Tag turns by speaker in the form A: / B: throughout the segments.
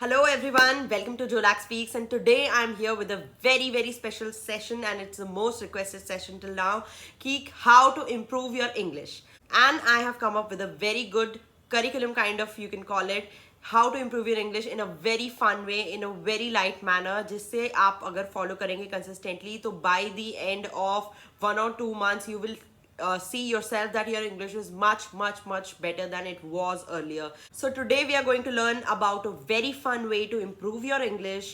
A: Hello everyone, welcome to Jolak Speaks, and today I'm here with a very special session, and it's the most requested session till now, ki how to improve your English. And I have come up with a very good curriculum, kind of, you can call it, how to improve your English in a very fun way, in a very light manner, जिससे आप अगर follow करेंगे consistently तो by the end of 1 or 2 months you will see yourself that your English is much better than it was earlier. So today we are going to learn about a very fun way to improve your English,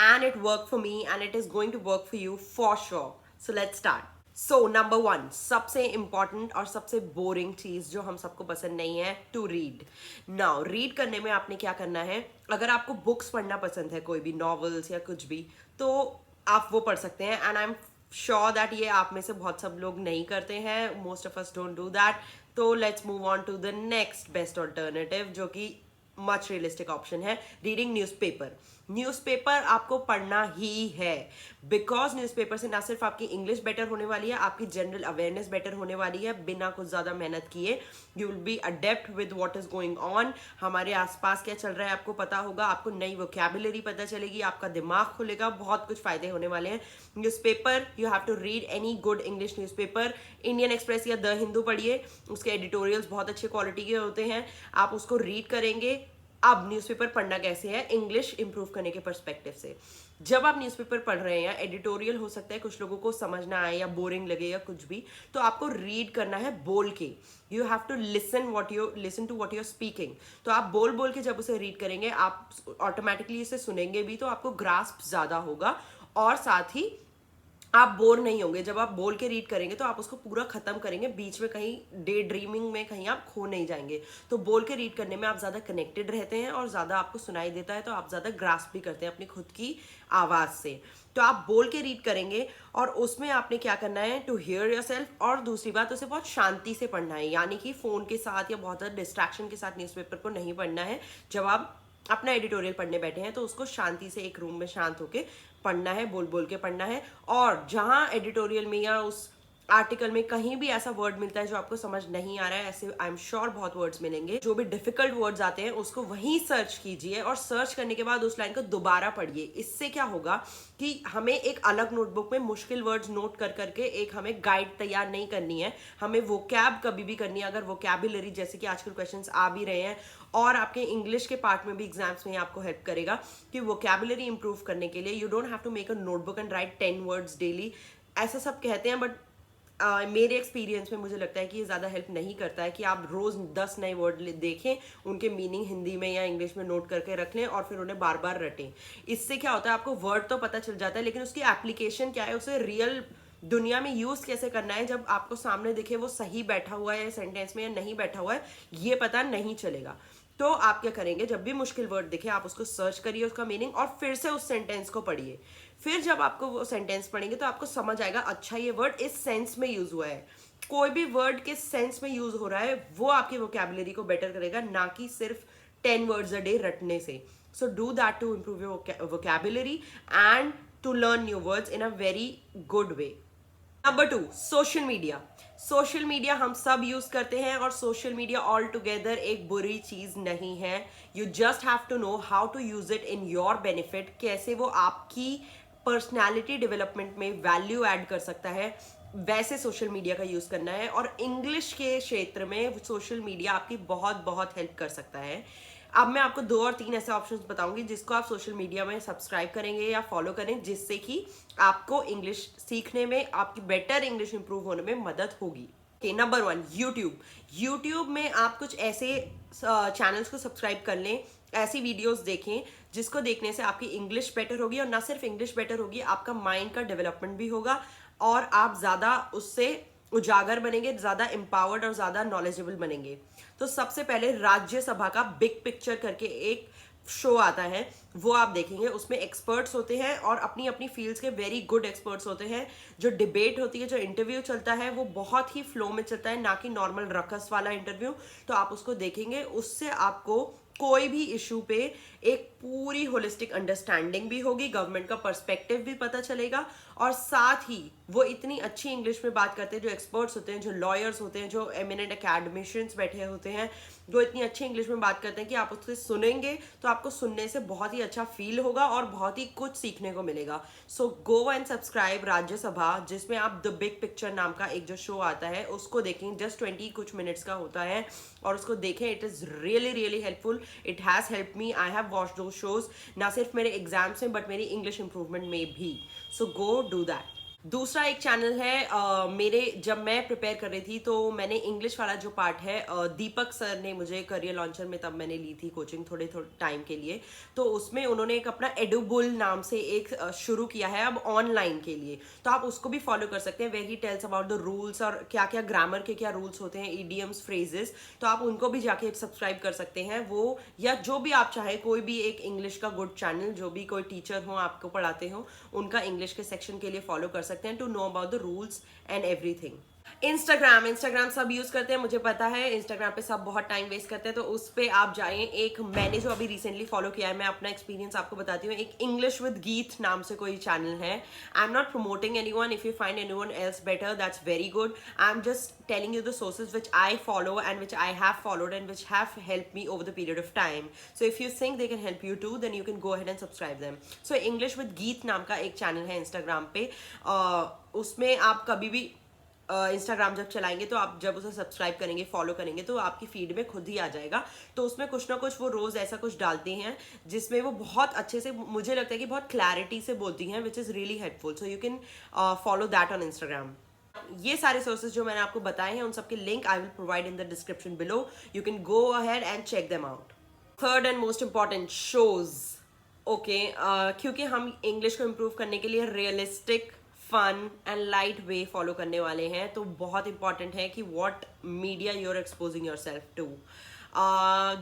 A: and it worked for me and it is going to work for you for sure. So let's start. So number one, सबसे important और सबसे boring चीज़ जो हम सबको पसंद नहीं है, to read. Now read करने में आपने क्या करना है, अगर आपको बुक्स पढ़ना पसंद है, कोई भी नॉवेल्स या कुछ भी, तो आप वो पढ़ सकते हैं. And I am sure that ये आप में से बहुत सब लोग नहीं करते हैं. Most of us don't do that. तो let's move on to the next best alternative, जो कि मच रियलिस्टिक ऑप्शन है, रीडिंग न्यूज़पेपर. न्यूज़पेपर आपको पढ़ना ही है, बिकॉज न्यूज़पेपर से ना सिर्फ आपकी इंग्लिश बेटर होने वाली है, आपकी जनरल अवेयरनेस बेटर होने वाली है. बिना कुछ ज़्यादा मेहनत किए you will be adapt with what is going on. हमारे आसपास क्या चल रहा है आपको पता होगा, आपको नई वोकैबुलरी पता चलेगी, आपका दिमाग खुलेगा, बहुत कुछ फायदे होने वाले हैं. Newspaper, you have to read any good English newspaper. Indian Express या द हिंदू पढ़िए, उसके एडिटोरियल्स बहुत अच्छे क्वालिटी के होते हैं, आप उसको रीड करेंगे. अब न्यूज़पेपर पढ़ना कैसे है इंग्लिश इंप्रूव करने के पर्सपेक्टिव से. जब आप न्यूज़पेपर पढ़ रहे हैं, एडिटोरियल हो सकता है कुछ लोगों को समझ ना आए या बोरिंग लगे या कुछ भी, तो आपको रीड करना है बोल के. You have to listen to what you are speaking. तो आप बोल बोल के जब उसे रीड करेंगे, आप ऑटोमेटिकली इसे सुनेंगे भी, तो आपको ग्रास्प ज़्यादा होगा और साथ ही आप बोर नहीं होंगे. जब आप बोल के रीड करेंगे तो आप उसको पूरा खत्म करेंगे, बीच में कहीं डे ड्रीमिंग में कहीं आप खो नहीं जाएंगे. तो बोल के रीड करने में आप ज़्यादा कनेक्टेड रहते हैं और ज़्यादा आपको सुनाई देता है, तो आप ज़्यादा ग्रास्प भी करते हैं अपनी खुद की आवाज़ से. तो आप बोल के रीड करेंगे और उसमें आपने क्या करना है, टू हियर योरसेल्फ. और दूसरी बात, उसे बहुत शांति से पढ़ना है, यानी कि फ़ोन के साथ या बहुत ज़्यादा डिस्ट्रैक्शन के साथ न्यूज़पेपर को नहीं पढ़ना है. जब आप अपना एडिटोरियल पढ़ने बैठे हैं तो उसको शांति से एक रूम में शांत होके पढ़ना है, बोल बोल के पढ़ना है. और जहां एडिटोरियल में या उस आर्टिकल में कहीं भी ऐसा वर्ड मिलता है जो आपको समझ नहीं आ रहा है, ऐसे आई एम श्योर बहुत वर्ड्स मिलेंगे, जो भी डिफिकल्ट वर्ड्स आते हैं उसको वहीं सर्च कीजिए और सर्च करने के बाद उस लाइन को दोबारा पढ़िए. इससे क्या होगा कि हमें एक अलग नोटबुक में मुश्किल वर्ड्स नोट कर करके एक हमें गाइड तैयार नहीं करनी है, हमें वोकैब कभी भी करनी है. अगर वोकैबुलरी, जैसे कि आजकल क्वेश्चंस आ भी रहे हैं और आपके इंग्लिश के पार्ट में भी एग्जाम्स में आपको हेल्प करेगा कि वोकैबुलरी इंप्रूव करने के लिए you don't have to make a notebook and write 10 words daily. ऐसा सब कहते हैं, बट मेरे एक्सपीरियंस में मुझे लगता है कि ये ज़्यादा हेल्प नहीं करता है कि आप रोज़ 10 नए वर्ड देखें, उनके मीनिंग हिंदी में या इंग्लिश में नोट करके रख लें और फिर उन्हें बार बार रटें. इससे क्या होता है, आपको वर्ड तो पता चल जाता है, लेकिन उसकी एप्लीकेशन क्या है, उसे रियल दुनिया में यूज़ कैसे करना है, जब आपको सामने दिखे वो सही बैठा हुआ है सेंटेंस में या नहीं बैठा हुआ है, ये पता नहीं चलेगा. तो आप क्या करेंगे, जब भी मुश्किल वर्ड दिखे आप उसको सर्च करिए, उसका मीनिंग, और फिर से उस सेंटेंस को पढ़िए. फिर जब आपको वो सेंटेंस पढ़ेंगे तो आपको समझ आएगा, अच्छा ये वर्ड इस सेंस में यूज हुआ है. कोई भी वर्ड किस सेंस में यूज हो रहा है वो आपकी वोकैबुलरी को बेटर करेगा, ना कि सिर्फ 10 वर्ड्स अ डे रटने से. So do that to improve your vocabulary and to learn new words in a very good way. Number 2, social media. Social media हम सब यूज करते हैं और सोशल मीडिया ऑल टुगेदर एक बुरी चीज नहीं है. You just have to know how to use it in your benefit. कैसे वो आपकी पर्सनैलिटी डेवलपमेंट में वैल्यू ऐड कर सकता है, वैसे सोशल मीडिया का यूज करना है. और इंग्लिश के क्षेत्र में सोशल मीडिया आपकी बहुत हेल्प कर सकता है. अब मैं आपको 2 और 3 ऐसे ऑप्शंस बताऊंगी जिसको आप सोशल मीडिया में सब्सक्राइब करेंगे या फॉलो करें, जिससे कि आपको इंग्लिश सीखने में, आपकी बेटर इंग्लिश इंप्रूव होने में मदद होगी. Number 1, YouTube. यूट्यूब में आप कुछ ऐसे चैनल्स को सब्सक्राइब कर लें, ऐसी वीडियोस देखें जिसको देखने से आपकी इंग्लिश बेटर होगी, और ना सिर्फ इंग्लिश बेटर होगी, आपका माइंड का डेवलपमेंट भी होगा और आप ज़्यादा उससे उजागर बनेंगे, ज़्यादा एम्पावर्ड और ज़्यादा नॉलेजेबल बनेंगे. तो सबसे पहले राज्यसभा का बिग पिक्चर करके एक शो आता है, वो आप देखेंगे. उसमें एक्सपर्ट्स होते हैं और अपनी अपनी फील्ड्स के वेरी गुड एक्सपर्ट्स होते हैं. जो डिबेट होती है, जो इंटरव्यू चलता है, वो बहुत ही फ्लो में चलता है, ना कि नॉर्मल रकस वाला इंटरव्यू. तो आप उसको देखेंगे, उससे आपको कोई भी इशू पे एक पूरी होलिस्टिक अंडरस्टैंडिंग भी होगी, गवर्नमेंट का पर्सपेक्टिव भी पता चलेगा, और साथ ही वो इतनी अच्छी इंग्लिश में बात करते हैं, जो एक्सपर्ट्स होते हैं, जो लॉयर्स होते हैं, जो एमिनेंट एकेडमिशियंस बैठे होते हैं, जो इतनी अच्छी इंग्लिश में बात करते हैं कि आप उससे सुनेंगे तो आपको सुनने से बहुत ही अच्छा फील होगा और बहुत ही कुछ सीखने को मिलेगा. सो गो एंड सब्सक्राइब राज्यसभा, जिसमें आप द बिग पिक्चर नाम का एक जो शो आता है उसको देखें. जस्ट 20 कुछ मिनट्स का होता है और उसको देखें. It is really really helpful. It has help me. I have watch दो शोज, ना सिर्फ मेरे एग्जाम्स में बट मेरी इंग्लिश इंप्रूवमेंट में भी. सो गो डू दैट. दूसरा एक चैनल है मेरे, जब मैं प्रिपेयर कर रही थी तो मैंने इंग्लिश वाला जो पार्ट है, दीपक सर ने मुझे करियर लॉन्चर में, तब मैंने ली थी कोचिंग थोड़े टाइम के लिए, तो उसमें उन्होंने एक अपना एडुबुल नाम से एक शुरू किया है अब ऑनलाइन के लिए. तो आप उसको भी फॉलो कर सकते हैं, where he tells about the rules और क्या क्या ग्रामर के क्या रूल्स होते हैं, ईडियम्स, फ्रेजेस. तो आप उनको भी जाके सब्सक्राइब कर सकते हैं. वो या जो भी आप चाहे, कोई भी एक इंग्लिश का गुड चैनल, जो भी कोई टीचर हो आपको पढ़ाते हो, उनका इंग्लिश के सेक्शन के लिए फॉलो कर सकते हैं, to know about the rules and everything. Instagram सब यूज करते हैं, मुझे पता है. इंस्टाग्राम पे सब बहुत टाइम वेस्ट करते हैं, तो उस पे आप जाएं. एक मैंने जो अभी रिसेंटली फॉलो किया है, मैं अपना एक्सपीरियंस आपको बताती हूँ. एक इंग्लिश विद गीत नाम से कोई चैनल है. I am not promoting anyone. If you find anyone else better, that's very good. I am just telling you the sources which I follow and which I have followed and which have helped me over the period of time. So if you think they can help you too, then you can go ahead and subscribe them. So English with Geet नाम का एक channel है Instagram पे. उसमें आप कभी भी Instagram जब चलाएंगे, तो आप जब उसे सब्सक्राइब करेंगे, फॉलो करेंगे, तो आपकी फीड में खुद ही आ जाएगा. तो उसमें कुछ ना कुछ वो रोज़ ऐसा कुछ डालती हैं जिसमें वो बहुत अच्छे से, मुझे लगता है कि बहुत क्लैरिटी से बोलती हैं, which is really helpful. So you can follow that on Instagram. ये सारे सोर्सेज जो मैंने आपको बताए हैं, उन सबके link I will provide in the description below. You can go ahead and check them out. Third and most important, shows. Okay, क्योंकि हम इंग्लिश को इम्प्रूव करने के लिए realistic, fun and light way follow करने वाले हैं, तो बहुत इंपॉर्टेंट है कि what media you are exposing your self to.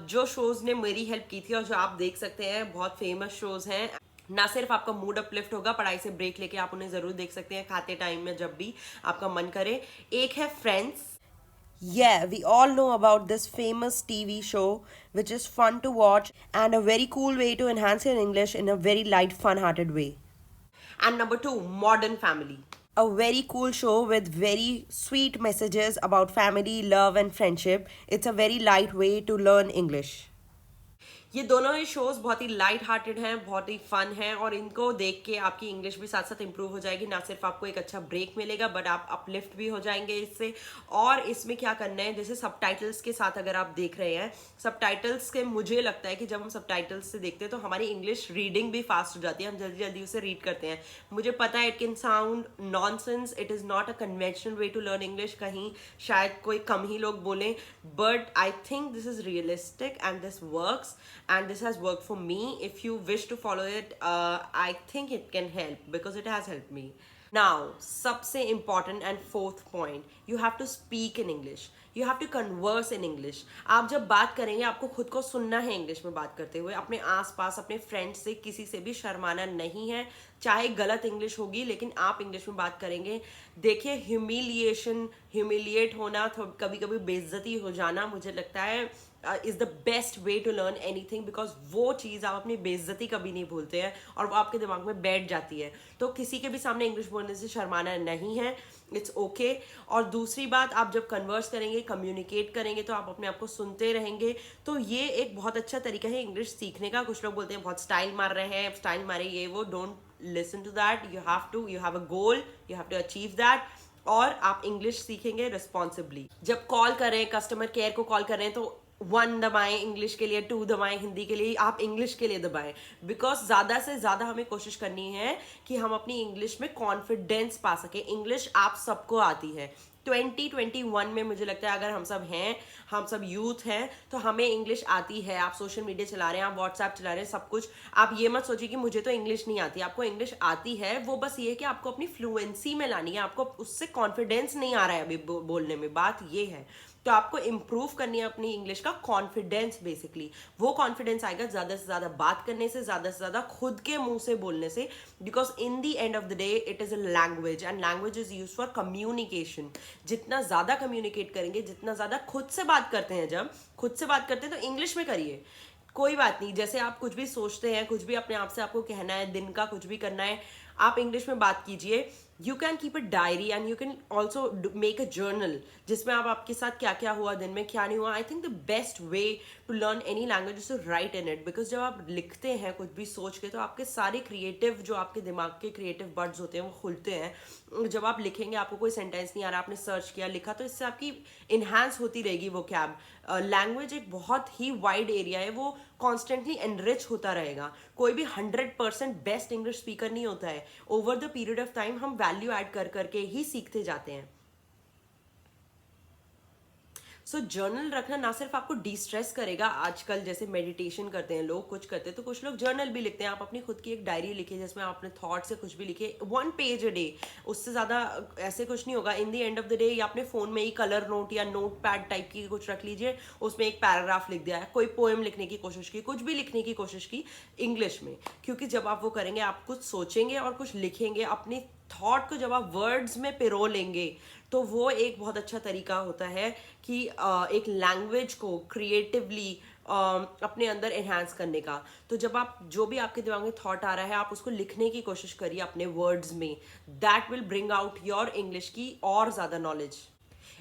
A: जो शोज ने मेरी हेल्प की थी और जो आप देख सकते हैं, बहुत फेमस शोज हैं. ना सिर्फ आपका मूड अपलिफ्ट होगा, पढ़ाई से ब्रेक लेके आप उन्हें जरूर देख सकते हैं खाते टाइम में, जब भी आपका मन करे. एक है friends. Yeah, we all know about this famous TV show, which is fun to watch and a very cool way to enhance your English in a very light, fun-hearted way. And number two, Modern Family. A very cool show with very sweet messages about family, love, and friendship. It's a very light way to learn English. ये दोनों ही shows बहुत ही light hearted हैं, बहुत ही fun हैं, और इनको देख के आपकी इंग्लिश भी साथ साथ इंप्रूव हो जाएगी. ना सिर्फ आपको एक अच्छा ब्रेक मिलेगा, बट आप अपलिफ्ट भी हो जाएंगे इससे. और इसमें क्या करना है, जैसे सबटाइटल्स के साथ अगर आप देख रहे हैं, सबटाइटल्स के, मुझे लगता है कि जब हम सबटाइटल्स से देखते हैं तो हमारी इंग्लिश रीडिंग भी फास्ट हो जाती है, हम जल्दी जल्दी उसे रीड करते हैं. मुझे पता है it can sound nonsense, it is not a conventional way to learn English, कहीं शायद कोई कम ही लोग बोलें, but I think this is realistic and this works. And this has worked for me. If you wish to follow it, I think it can help because it has helped me. Now, सबसे important and fourth point, you have to speak in English. You have to converse in English. आप जब बात करेंगे, आपको खुद को सुनना है इंग्लिश में बात करते हुए. अपने आसपास, अपने फ्रेंड्स से, किसी से भी शर्माना नहीं है. चाहे गलत इंग्लिश होगी, लेकिन आप इंग्लिश में बात करेंगे. देखिए, ह्यूमिलिएट होना, कभी कभी बेइज्जती हो जाना, मुझे लगता है is the best way to learn anything, because वो चीज़ आप अपनी बेइज्जती कभी नहीं भूलते हैं और वो आपके दिमाग में बैठ जाती है. तो किसी के भी सामने इंग्लिश बोलने से शर्माना नहीं है. It's okay. और दूसरी बात, आप जब कन्वर्स करेंगे, कम्युनिकेट करेंगे, तो आप अपने आप को सुनते रहेंगे. तो ये एक बहुत अच्छा तरीका है इंग्लिश सीखने का. कुछ लोग बोलते हैं बहुत स्टाइल मार रहे हैं, स्टाइल मारे, ये वो. Don't listen to that. You have a goal, you have to achieve that. और आप इंग्लिश सीखेंगे रिस्पॉन्सिबली. जब कॉल करें, कस्टमर केयर को कॉल करें, तो 1 दबाएं इंग्लिश के लिए, 2 दबाएं हिंदी के लिए, आप इंग्लिश के लिए दबाएं. बिकॉज ज़्यादा से ज़्यादा हमें कोशिश करनी है कि हम अपनी इंग्लिश में कॉन्फिडेंस पा सकें. इंग्लिश आप सबको आती है. 2021 में मुझे लगता है अगर हम सब हैं, हम सब यूथ हैं, तो हमें इंग्लिश आती है. आप सोशल मीडिया चला रहे हैं, आप व्हाट्सएप चला रहे हैं, सब कुछ. आप ये मत सोचिए कि मुझे तो इंग्लिश नहीं आती. आपको इंग्लिश आती है. वो बस ये है कि आपको अपनी फ्लुएंसी में लानी है. आपको उससे कॉन्फिडेंस नहीं आ रहा है अभी बोलने में. बात ये है. तो आपको इम्प्रूव करनी है अपनी इंग्लिश का कॉन्फिडेंस. बेसिकली वो कॉन्फिडेंस आएगा ज़्यादा से ज़्यादा बात करने से, ज़्यादा से ज़्यादा खुद के मुंह से बोलने से. Because in the end of the day it is a language, and language is use for communication. जितना ज़्यादा कम्युनिकेट करेंगे, जितना ज़्यादा खुद से बात करते हैं, जब खुद से बात करते हैं तो इंग्लिश में करिए. कोई बात नहीं, जैसे आप कुछ भी सोचते हैं, कुछ भी अपने आप से आपको कहना है, दिन का कुछ भी करना है, आप इंग्लिश में बात कीजिए. You can keep a diary and you can also make a journal जिसमें आप आपके साथ क्या क्या हुआ दिन में, क्या नहीं हुआ. I think the best way to learn any language is to write in it, because जब आप लिखते हैं कुछ भी सोच के तो आपके सारे क्रिएटिव, जो आपके दिमाग के क्रिएटिव बर्ड्स होते हैं वो खुलते हैं. जब आप लिखेंगे, आपको कोई सेंटेंस नहीं आ रहा, आपने सर्च किया, लिखा, तो इससे आपकी इन्हांस होती रहेगी वो कैब. लैंग्वेज एक बहुत ही वाइड एरिया है, वो कॉन्स्टेंटली एनरिच होता रहेगा. कोई भी 100% बेस्ट इंग्लिश स्पीकर नहीं होता है. Over the period of time हम वैल्यू ऐड कर करके ही सीखते जाते हैं. सो जर्नल रखना ना सिर्फ आपको डिस्ट्रेस करेगा, आजकल जैसे मेडिटेशन करते हैं लोग, कुछ करते हैं, तो कुछ लोग जर्नल भी लिखते हैं. आप अपनी खुद की एक डायरी लिखिए जिसमें आप अपने थॉट से कुछ भी लिखिए, 1 पेज अ डे, उससे ज़्यादा ऐसे कुछ नहीं होगा. In the end of the day या अपने फ़ोन में ही कलर नोट या नोट पैड टाइप की कुछ रख लीजिए, उसमें एक पैराग्राफ लिख दिया है, कोई पोएम लिखने की कोशिश की, कुछ भी लिखने की कोशिश की इंग्लिश में. क्योंकि जब आप वो करेंगे, आप कुछ सोचेंगे और कुछ लिखेंगे, अपनी थॉट को जब आप वर्ड्स में पिरो लेंगे, तो वो एक बहुत अच्छा तरीका होता है कि एक लैंग्वेज को क्रिएटिवली अपने अंदर एनहांस करने का. तो जब आप, जो भी आपके दिमाग में थॉट आ रहा है, आप उसको लिखने की कोशिश करिए अपने वर्ड्स में. That will bring out your English की और ज़्यादा नॉलेज.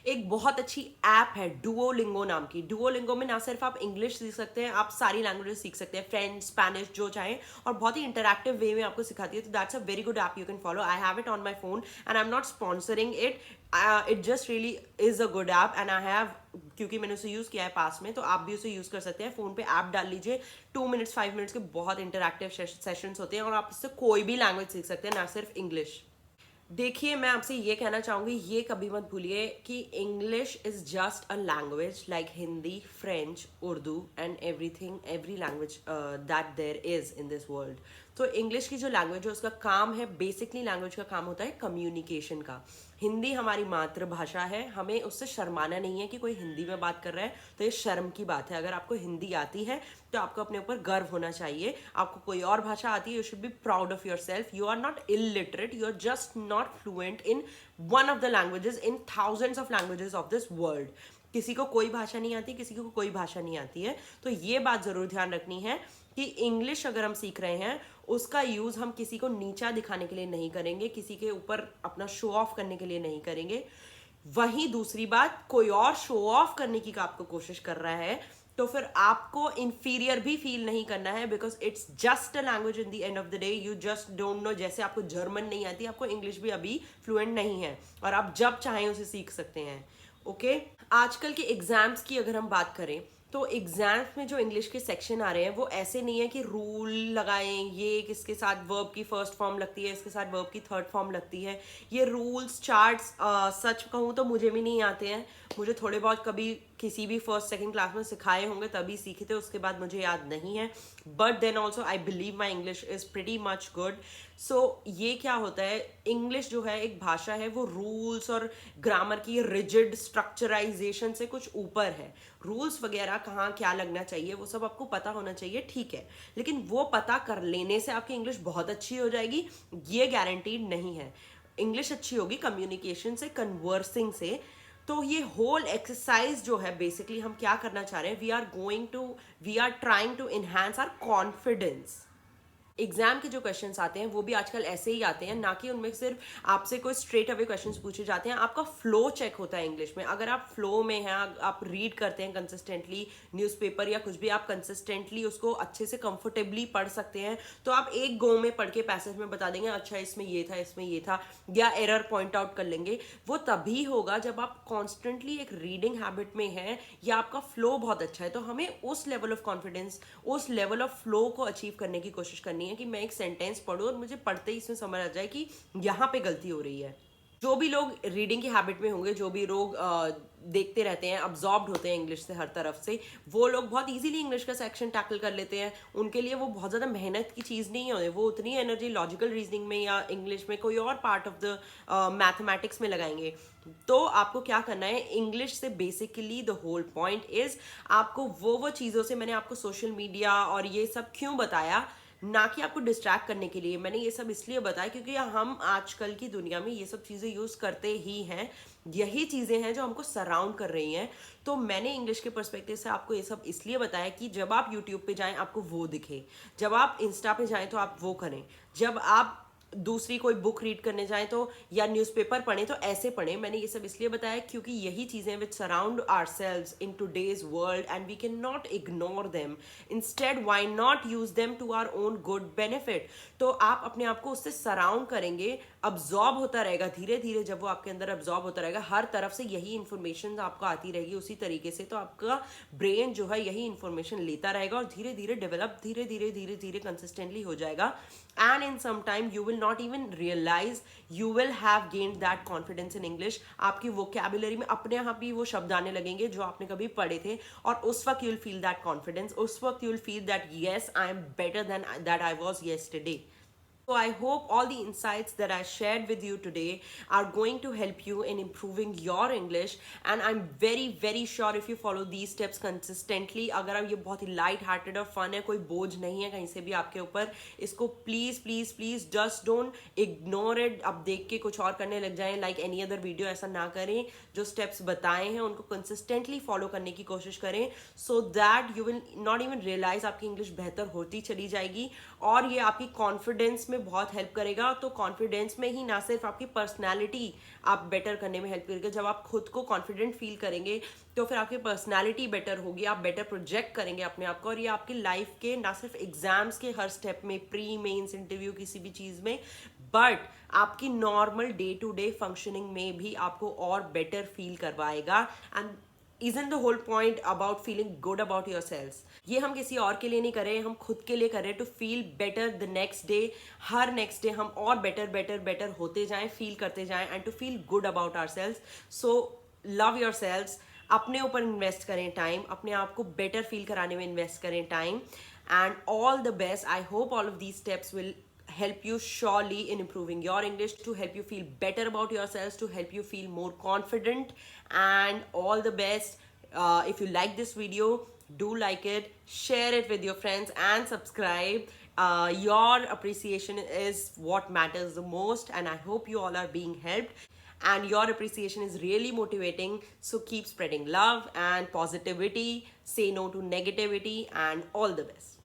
A: एक बहुत अच्छी ऐप है डुओलिंगो नाम की. डुओलिंगो में ना सिर्फ आप इंग्लिश सीख सकते हैं, आप सारी लैंग्वेजेस सीख सकते हैं, फ्रेंच, स्पेनिश, जो चाहें, और बहुत ही इंटरैक्टिव वे में आपको सिखाती है. तो that's a very good app, you can follow. I have it on my phone and I am not sponsoring it. It just really is a good app and I have, क्योंकि मैंने उसे use किया है पास में, तो आप भी उसे यूज़ कर सकते हैं. फ़ोन पे ऐप डाल लीजिए, 2 मिनट्स 5 मिनट्स के बहुत इंटरैक्टिव सेशंस होते हैं और आप इससे कोई भी लैंग्वेज सीख सकते हैं, ना सिर्फ इंग्लिश. देखिए, मैं आपसे ये कहना चाहूँगी, ये कभी मत भूलिए कि English is just a language like Hindi, French, Urdu and everything, every language that there is in this world. तो इंग्लिश की जो लैंग्वेज है उसका काम है, बेसिकली लैंग्वेज का काम होता है कम्युनिकेशन का. हिंदी हमारी मातृभाषा है, हमें उससे शर्माना नहीं है कि कोई हिंदी में बात कर रहा है, तो ये शर्म की बात है. अगर आपको हिंदी आती है तो आपको अपने ऊपर गर्व होना चाहिए. आपको कोई और भाषा आती है, you should be proud of your self. You are not illiterate, you are just not fluent in one of the languages in thousands of languages of this world. किसी को कोई भाषा नहीं आती, किसी को कोई भाषा नहीं आती है. तो ये बात ज़रूर ध्यान रखनी है कि इंग्लिश अगर हम सीख रहे हैं, उसका यूज़ हम किसी को नीचा दिखाने के लिए नहीं करेंगे, किसी के ऊपर अपना शो ऑफ करने के लिए नहीं करेंगे. वहीं दूसरी बात, कोई और शो ऑफ करने की आपको कोशिश कर रहा है तो फिर आपको इंफीरियर भी फील नहीं करना है, because it's just a language in the end of the day. You just don't know. जैसे आपको जर्मन नहीं आती, आपको इंग्लिश भी अभी फ्लुएंट नहीं है और आप जब चाहें उसे सीख सकते हैं. ओके आजकल के एग्जाम्स की अगर हम बात करें, तो एग्जाम्स में जो इंग्लिश के सेक्शन आ रहे हैं वो ऐसे नहीं है कि रूल लगाएं, ये किसके साथ वर्ब की फर्स्ट फॉर्म लगती है, इसके साथ वर्ब की थर्ड फॉर्म लगती है. ये रूल्स चार्ट्स सच कहूँ तो मुझे भी नहीं आते हैं. मुझे थोड़े बहुत कभी किसी भी फर्स्ट सेकंड क्लास में सिखाए होंगे तभी सीखे थे, उसके बाद मुझे याद नहीं है. But then also I believe my English is pretty much good. So ये क्या होता है, इंग्लिश जो है एक भाषा है, वो रूल्स और ग्रामर की रिजिड स्ट्रक्चराइजेशन से कुछ ऊपर है. रूल्स वगैरह कहाँ क्या लगना चाहिए वो सब आपको पता होना चाहिए, ठीक है, लेकिन वो पता कर लेने से आपकी इंग्लिश बहुत अच्छी हो जाएगी ये गारंटीड नहीं है. इंग्लिश अच्छी होगी कम्युनिकेशन से, कन्वर्सिंग से. तो ये होल एक्सरसाइज जो है, बेसिकली हम क्या करना चाह रहे हैं, we are trying to enhance our confidence. Exam के जो क्वेश्चंस आते हैं वो भी आजकल ऐसे ही आते हैं, ना कि उनमें सिर्फ आपसे कोई स्ट्रेट अवे क्वेश्चंस पूछे जाते हैं. आपका फ्लो चेक होता है इंग्लिश में. अगर आप फ्लो में हैं, आप रीड करते हैं कंसिस्टेंटली न्यूज़पेपर या कुछ भी, आप कंसिस्टेंटली उसको अच्छे से कंफर्टेबली पढ़ सकते हैं, तो आप एक गो में पढ़ के पैसेज में बता देंगे, अच्छा इसमें ये था, इसमें ये था, या एरर पॉइंट आउट कर लेंगे. वो तभी होगा जब आप कॉन्स्टेंटली एक रीडिंग हैबिट में हैं या आपका फ्लो बहुत अच्छा है. तो हमें उस लेवल ऑफ कॉन्फिडेंस, उस लेवल ऑफ फ्लो को अचीव करने की कोशिश करनी है कि मैं एक सेंटेंस पढूं और मुझे पढ़ते ही इसमें समझ आ जाए कि यहाँ पे गलती हो रही है. जो भी लोग रीडिंग की हैबिट में होंगे, जो भी लोग देखते रहते हैं, अब्जॉर्ब्ड होते हैं इंग्लिश से हर तरफ से, वो लोग बहुत इजीली इंग्लिश का सेक्शन टैकल कर लेते हैं. उनके लिए वो बहुत ज़्यादा मेहनत की चीज़ नहीं है, वो उतनी एनर्जी लॉजिकल रीजनिंग में या इंग्लिश में कोई और पार्ट ऑफ द मैथमेटिक्स में लगाएंगे. तो आपको क्या करना है, इंग्लिश से basically the whole point is, आपको वो चीज़ों से, मैंने आपको सोशल मीडिया और ये सब क्यों बताया, ना कि आपको डिस्ट्रैक्ट करने के लिए। मैंने ये सब इसलिए बताया क्योंकि हम आजकल की दुनिया में ये सब चीज़ें यूज़ करते ही हैं, यही चीज़ें हैं जो हमको सराउंड कर रही हैं। तो मैंने इंग्लिश के पर्सपेक्टिव से आपको ये सब इसलिए बताया कि जब आप यूट्यूब पे जाएं आपको वो दिखे, जब आप इंस्टा पे जाएं तो आप वो करें, जब आप दूसरी कोई बुक रीड करने जाएं तो या न्यूज़पेपर पढ़ें तो ऐसे पढ़ें। मैंने ये सब इसलिए बताया क्योंकि यही चीज़ें which surround ourselves in today's world and we can not ignore them. Instead why not use them to our own good benefit. तो आप अपने आप को उससे सराउंड करेंगे, अब्जॉर्ब होता रहेगा धीरे धीरे। जब वो आपके अंदर अब्जॉर्ब होता रहेगा, हर तरफ से यही इंफॉर्मेशन आपको आती रहेगी उसी तरीके से, तो आपका ब्रेन जो है यही इंफॉर्मेशन लेता रहेगा और धीरे धीरे डेवलप, धीरे धीरे धीरे धीरे कंसिस्टेंटली हो जाएगा। And in some time you will not even realize you will have gained that confidence in English। आपकी vocabulary में अपने आप ही वो शब्द आने लगेंगे जो आपने कभी पढ़े थे, और उस वक्त you'll feel that confidence, उस वक्त you'll feel that yes I am better than that I was yesterday। So I hope all the insights that I shared with you today are going to help you in improving your English, and I'm very sure if you follow these steps consistently, अगर आप ये बहुत ही light hearted और fun है, कोई बोझ नहीं है कहीं से भी आपके ऊपर, इसको please just don't ignore it. अब देख के कुछ और करने लग जाएं लाइक एनी अदर वीडियो, ऐसा ना करें। जो स्टेप्स बताए हैं उनको कंसिस्टेंटली फॉलो करने की कोशिश करें, so that you will not even realize आपकी इंग्लिश बेहतर होती चली जाएगी, और ये आपकी कॉन्फिडेंस में बहुत हेल्प करेगा। तो कॉन्फिडेंस में ही ना सिर्फ आपकी पर्सनालिटी आप बेटर करने में हेल्प करेगा। जब आप खुद को कॉन्फिडेंट फील करेंगे तो फिर आपकी पर्सनालिटी बेटर होगी, आप बेटर प्रोजेक्ट करेंगे अपने आप को, और ये आपकी लाइफ के ना सिर्फ एग्जाम्स के हर स्टेप में, प्री मेंस इंटरव्यू किसी भी चीज़ में, बट आपकी normal day to day functioning में भी आपको और बेटर फील करवाएगा। एंड isn't the whole point about feeling good about yourselves? ये हम किसी और के लिए नहीं कर रहे, हम खुद के लिए कर रहे हैं, to feel better the next day. हर नेक्स्ट डे हम और बेटर होते जाएं, फील करते जाएं, and to feel good about ourselves. So love yourselves, अपने ऊपर इन्वेस्ट करें टाइम, अपने आप को बेटर फील कराने में इन्वेस्ट करें time, and all the best. I hope all of these steps will help you surely in improving your English, to help you feel better about yourselves, to help you feel more confident, and all the best. If you like this video, do like it, share it with your friends, and subscribe. Your appreciation is what matters the most, and I hope you all are being helped, and your appreciation is really motivating. So keep spreading love and positivity, say no to negativity, and all the best.